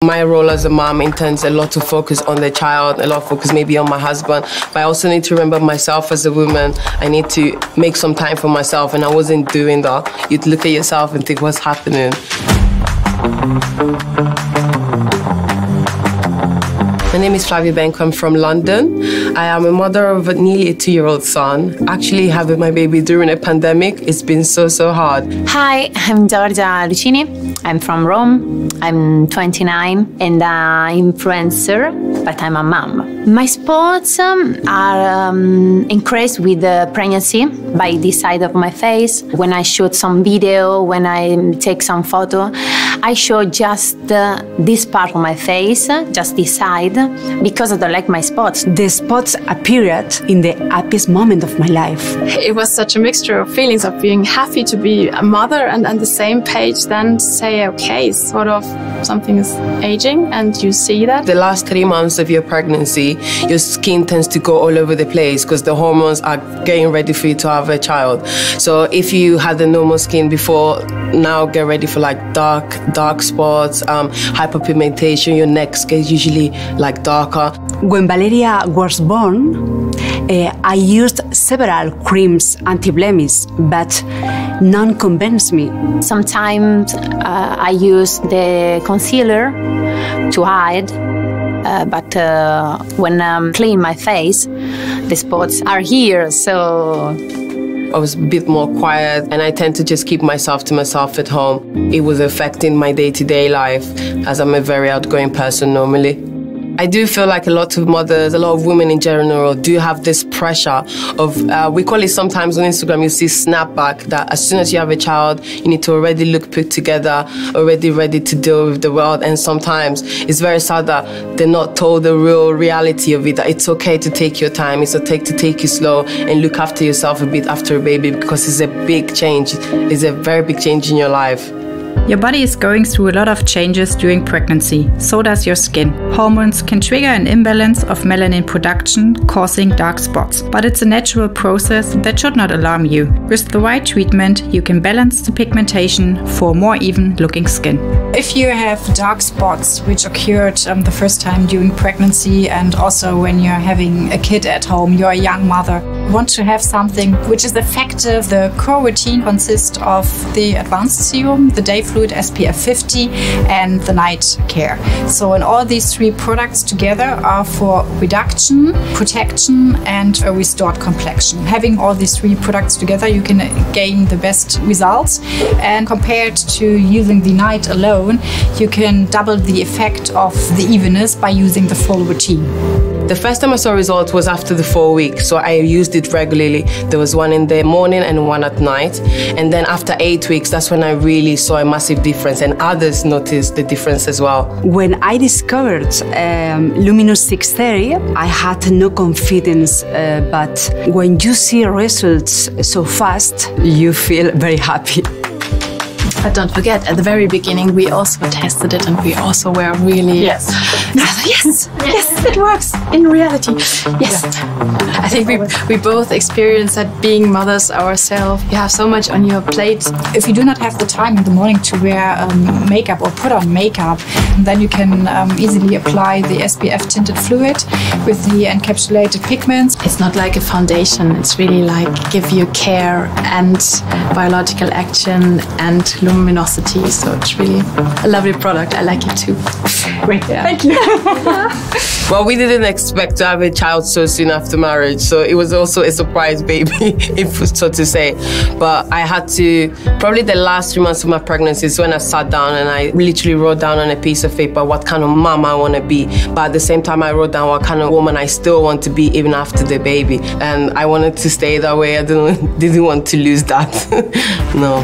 My role as a mom intends a lot to focus on the child, a lot of focus maybe on my husband, but I also need to remember myself as a woman. I need to make some time for myself, and I wasn't doing that. You'd look at yourself and think, what's happening? My name is Flavia Benko. I'm from London. I am a mother of a nearly 2-year-old son. Actually, having my baby during a pandemic, it's been so hard. Hi, I'm Giorgia Lucini. I'm from Rome. I'm 29 and I'm influencer, but I'm a mom. My spots are increased with the pregnancy by this side of my face. When I shoot some video, when I take some photo, I show just this part of my face, just this side, because I don't like my spots. The spots appeared in the happiest moment of my life. It was such a mixture of feelings of being happy to be a mother and on the same page then say, okay, sort of something is aging and you see that. The last 3 months of your pregnancy, your skin tends to go all over the place because the hormones are getting ready for you to have a child. So if you had the normal skin before, now get ready for like dark spots, hyperpigmentation. Your neck gets usually like darker. When Valeria was born, I used several creams, anti-blemish, but none convinced me. Sometimes I use the concealer to hide, but when I clean my face, the spots are here, so I was a bit more quiet, and I tend to just keep myself to myself at home. It was affecting my day-to-day life, as I'm a very outgoing person normally. I do feel like a lot of mothers, a lot of women in general do have this pressure of, we call it sometimes on Instagram, you see snapback, that as soon as you have a child, you need to already look put together, already ready to deal with the world. And sometimes it's very sad that they're not told the real reality of it, that it's okay to take your time, it's okay to take it slow and look after yourself a bit after a baby, because it's a big change. It's a very big change in your life. Your body is going through a lot of changes during pregnancy, so does your skin. Hormones can trigger an imbalance of melanin production, causing dark spots. But it's a natural process that should not alarm you. With the right treatment, you can balance the pigmentation for more even-looking skin. If you have dark spots, which occurred the first time during pregnancy and also when you're having a kid at home, you're a young mother, want to have something which is effective. The core routine consists of the advanced serum, the day fluid SPF 50 and the night care. So and all these 3 products together are for reduction, protection and a restored complexion. Having all these 3 products together, you can gain the best results, and compared to using the night alone, you can double the effect of the evenness by using the full routine. The first time I saw results was after the 4 weeks, so I used it regularly. There was one in the morning and one at night. And then after 8 weeks, that's when I really saw a massive difference, and others noticed the difference as well. When I discovered Luminous 630, I had no confidence, but when you see results so fast, you feel very happy. But don't forget, at the very beginning, we also tested it and we also were really... Yes, it works in reality. Yes. I think we both experienced that being mothers ourselves. You have so much on your plate. If you do not have the time in the morning to wear makeup or put on makeup, then you can easily apply the SPF tinted fluid with the encapsulated pigments. It's not like a foundation. It's really like give you care and biological action and luminosity, so it's really a lovely product. I like it too. Great, yeah. Thank you. Well, we didn't expect to have a child so soon after marriage, so it was also a surprise baby, if so to say. But I had to, probably the last 3 months of my pregnancy is when I sat down and I literally wrote down on a piece of paper what kind of mom I want to be. But at the same time, I wrote down what kind of woman I still want to be even after the baby. And I wanted to stay that way. I didn't want to lose that. No.